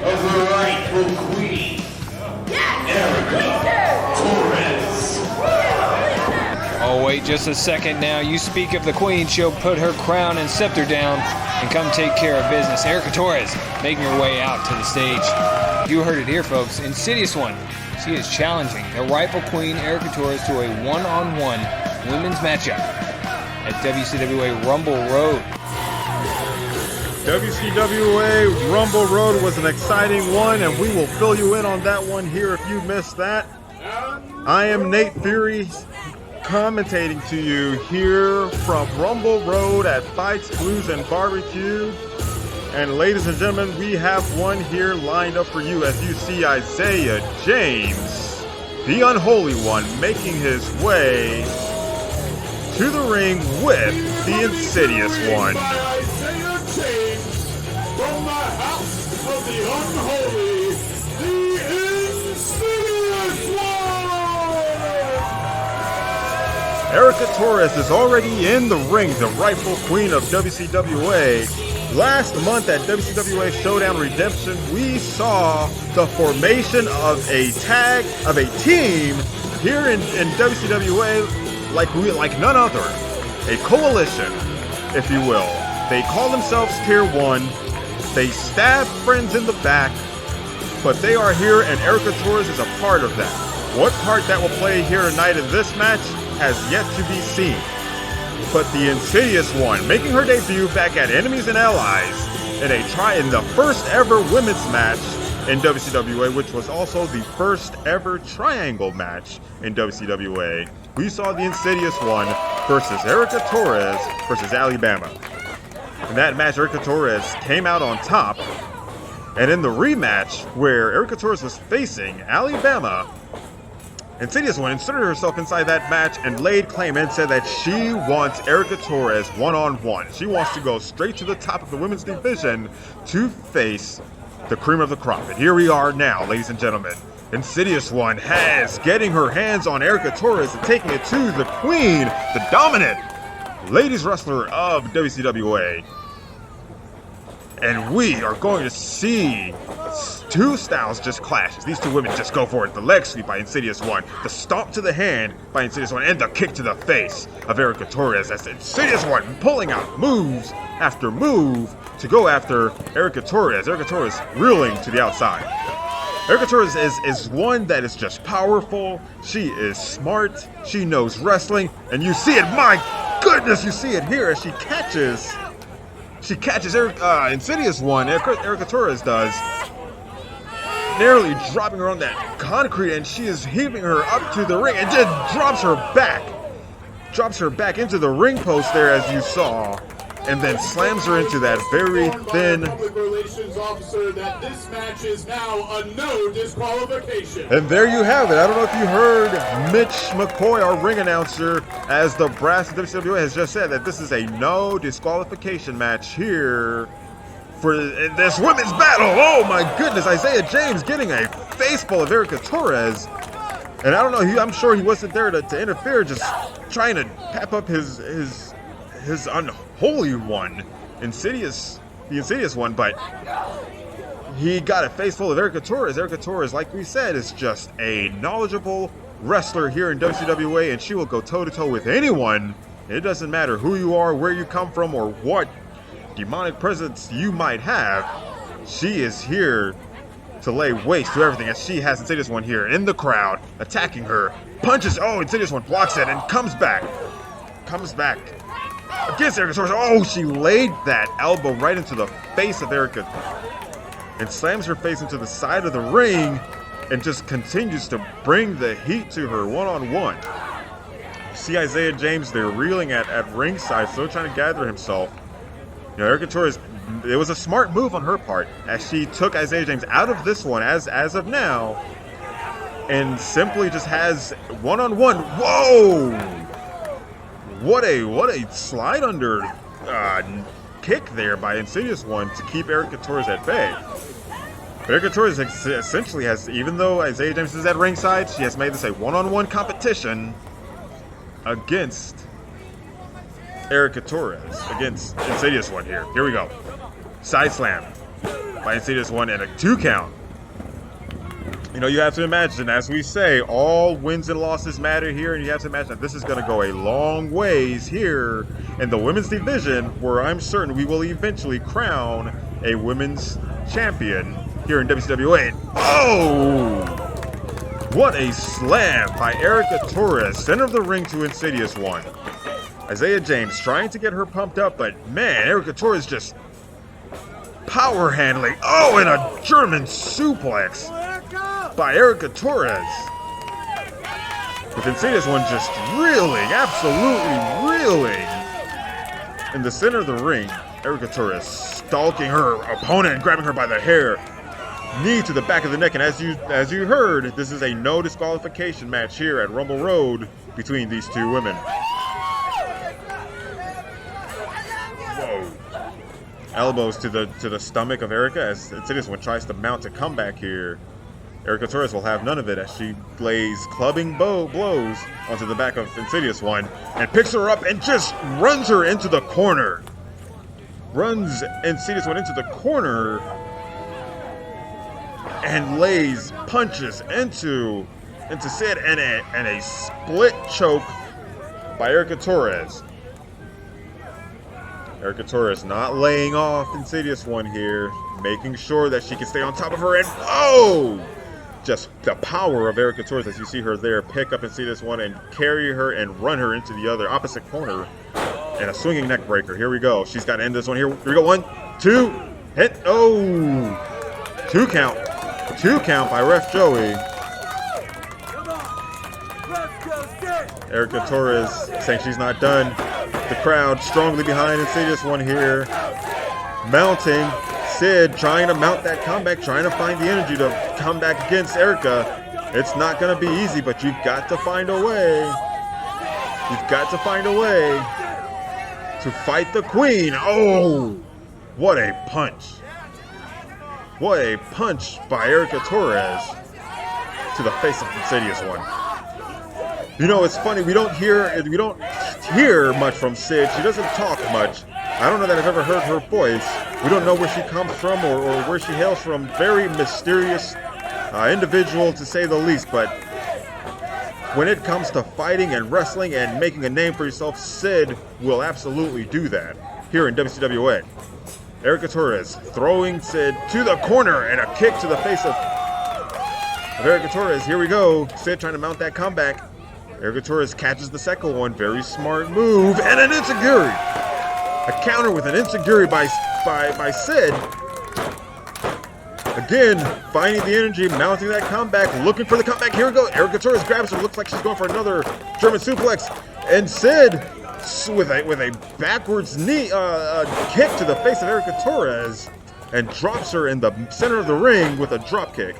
Of the rightful queen, Erica Torres. Oh, wait just a second now. You speak of the queen, she'll put her crown and scepter down and come take care of business. Erica Torres making her way out to the stage. You heard it here, folks. Insidious One. She is challenging the rightful queen, Erica Torres, to a one-on-one women's matchup at WCWA Rumble Road. WCWA Rumble Road was an exciting one, and we will fill you in on that one here if you missed that. I am Nate Fury, commentating to you here from Rumble Road at Fights, Blues, and Barbecue. And ladies and gentlemen, we have one here lined up for you as you see Isaiah James, the unholy one, making his way to the ring with the Insidious One. From the house of the unholy, the Insidious One! Erica Torres is already in the ring, the rightful queen of WCWA. Last month at WCWA Showdown Redemption, we saw the formation of a team here in WCWA like none other. A coalition, if you will. They call themselves Tier 1. They stab friends in the back, but they are here, and Erica Torres is a part of that. What part that will play here tonight in this match has yet to be seen. But the Insidious One, making her debut back at Enemies and Allies in the first ever women's match in WCWA, which was also the first ever triangle match in WCWA. We saw the Insidious One versus Erica Torres versus Alabama. In that match, Erica Torres came out on top. And in the rematch, where Erica Torres was facing Alabama, Insidious One inserted herself inside that match and laid claim and said that she wants Erica Torres one-on-one. She wants to go straight to the top of the women's division to face the cream of the crop. And here we are now, ladies and gentlemen. Insidious One has getting her hands on Erica Torres and taking it to the queen, the dominant ladies wrestler of WCWA. And we are going to see two styles just clash. These two women just go for it. The leg sweep by Insidious One, the stomp to the hand by Insidious One, and the kick to the face of Erica Torres. That's Insidious One pulling out moves after move to go after Erica Torres. Erica Torres reeling to the outside. Erica Torres is one that is just powerful. She is smart. She knows wrestling. And you see it, my goodness, you see it here as she catches Insidious One, Erica Torres does, nearly dropping her on that concrete, and she is heaving her up to the ring and just drops her back into the ring post there, as you saw, and then slams her into that very thin public relations officer that this match is now a no disqualification. And there you have it. I don't know if you heard Mitch McCoy, our ring announcer, as the brass of WCWA has just said that this is a no disqualification match here for this women's battle. Oh my goodness, Isaiah James getting a face full of Erica Torres. And I don't know, I'm sure he wasn't there to interfere, just trying to pep up his unholy one, the Insidious One, but he got a face full of Erica Torres. Erica Torres, like we said, is just a knowledgeable wrestler here in WCWA, and she will go toe-to-toe with anyone. It doesn't matter who you are, where you come from, or what demonic presence you might have. She is here to lay waste to everything, as she has Insidious One here in the crowd, attacking her, punches, Insidious One blocks it, and comes back against Erica Torres. Oh, she laid that elbow right into the face of Erica and slams her face into the side of the ring and just continues to bring the heat to her one-on-one. You see Isaiah James there reeling at ringside, still trying to gather himself. You know, Erica Torres, it was a smart move on her part as she took Isaiah James out of this one as of now. and simply just has one-on-one. Whoa! What a slide under kick there by Insidious One to keep Erica Torres at bay. But Erica Torres essentially has, even though Isaiah James is at ringside, she has made this a one-on-one competition against Erica Torres, against Insidious One here. Here we go. Side slam by Insidious One and a 2 count. You know, you have to imagine, as we say, all wins and losses matter here, and you have to imagine that this is going to go a long ways here in the women's division, where I'm certain we will eventually crown a women's champion here in WCWA. Oh! What a slam by Erica Torres, center of the ring to Insidious One. Isaiah James trying to get her pumped up, but man, Erica Torres just power handling. Oh, and a German suplex by Erica Torres. With Insidious One just reeling, absolutely reeling. In the center of the ring, Erica Torres stalking her opponent and grabbing her by the hair. Knee to the back of the neck, and as you heard, this is a no disqualification match here at Rumble Road between these two women. Whoa. Elbows to the stomach of Erica as Insidious One tries to mount a comeback here. Erica Torres will have none of it as she lays clubbing blows onto the back of Insidious One and picks her up and just runs her into the corner. Runs Insidious One into the corner and lays punches into Sid and a split choke by Erica Torres. Erica Torres not laying off Insidious One here, making sure that she can stay on top of her, and oh! Just the power of Erica Torres as you see her there pick up Insidious One and carry her and run her into the other opposite corner. And a swinging neck breaker. Here we go. She's got to end this one here. Here we go. 1, 2, hit. Oh! 2 count. 2 count by Ref Joey. Erica Torres saying she's not done. The crowd strongly behind Insidious One here. Mounting. Sid trying to mount that comeback, trying to find the energy to come back against Erica. It's not going to be easy, but you've got to find a way. You've got to find a way to fight the queen. Oh, what a punch. What a punch by Erica Torres to the face of Insidious One. You know, it's funny, we don't hear much from Sid. She doesn't talk much. I don't know that I've ever heard her voice. We don't know where she comes from or where she hails from. Very mysterious individual, to say the least. But when it comes to fighting and wrestling and making a name for yourself, Sid will absolutely do that here in WCWA. Erica Torres throwing Sid to the corner and a kick to the face of Erica Torres. Here we go. Sid trying to mount that comeback. Erica Torres catches the second one. Very smart move. And an enziguri. A counter with an enziguri by Sid. Again, finding the energy, mounting that comeback, looking for the comeback. Here we go. Erica Torres grabs her. Looks like she's going for another German suplex. And Sid, with a backwards knee kick to the face of Erica Torres, and drops her in the center of the ring with a drop kick.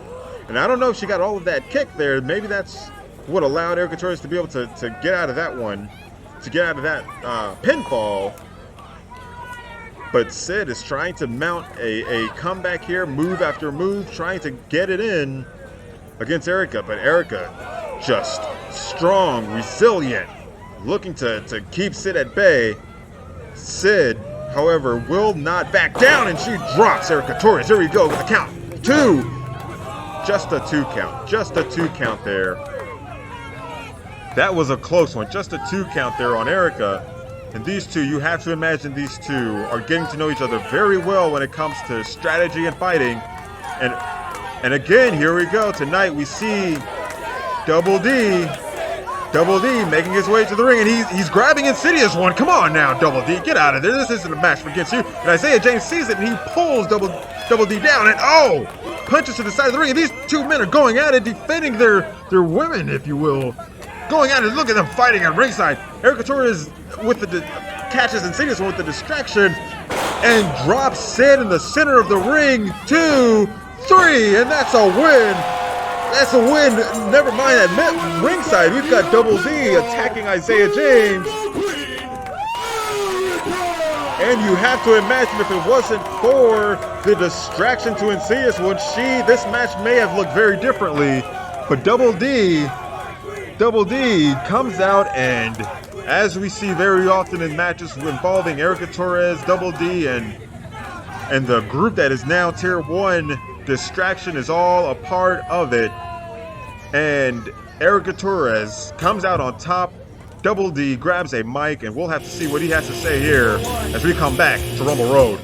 And I don't know if she got all of that kick there. Maybe that's what allowed Erica Torres to be able to get out of that one, to get out of that pinfall. But Sid is trying to mount a comeback here, move after move, trying to get it in against Erica. But Erica, just strong, resilient, looking to keep Sid at bay. Sid, however, will not back down, and she drops Erica Torres. Here we go with the count. 2. Just a 2 count. Just a 2 count there. That was a close one. Just a 2 count there on Erica. And these two, you have to imagine these two are getting to know each other very well when it comes to strategy and fighting. And again, here we go. Tonight we see Double D making his way to the ring, and he's grabbing Insidious One. Come on now, Double D, get out of there. This isn't a match against you. And Isaiah James sees it, and he pulls Double D down, and oh, punches to the side of the ring. And these two men are going at it, defending their women, if you will. Going at it, look at them fighting at ringside. Erica Torres catches Insidious One with the distraction and drops Sid in the center of the ring. 2, 3, and that's a win That's a win. Never mind at ringside. We've got Double D attacking Isaiah James. And you have to imagine if it wasn't for the distraction to Insidious One, this match may have looked very differently. But Double D comes out, and as we see very often in matches involving Erica Torres, Double D, and the group that is now Tier 1, distraction is all a part of it. And Erica Torres comes out on top. Double D grabs a mic, and we'll have to see what he has to say here as we come back to Rumble Road.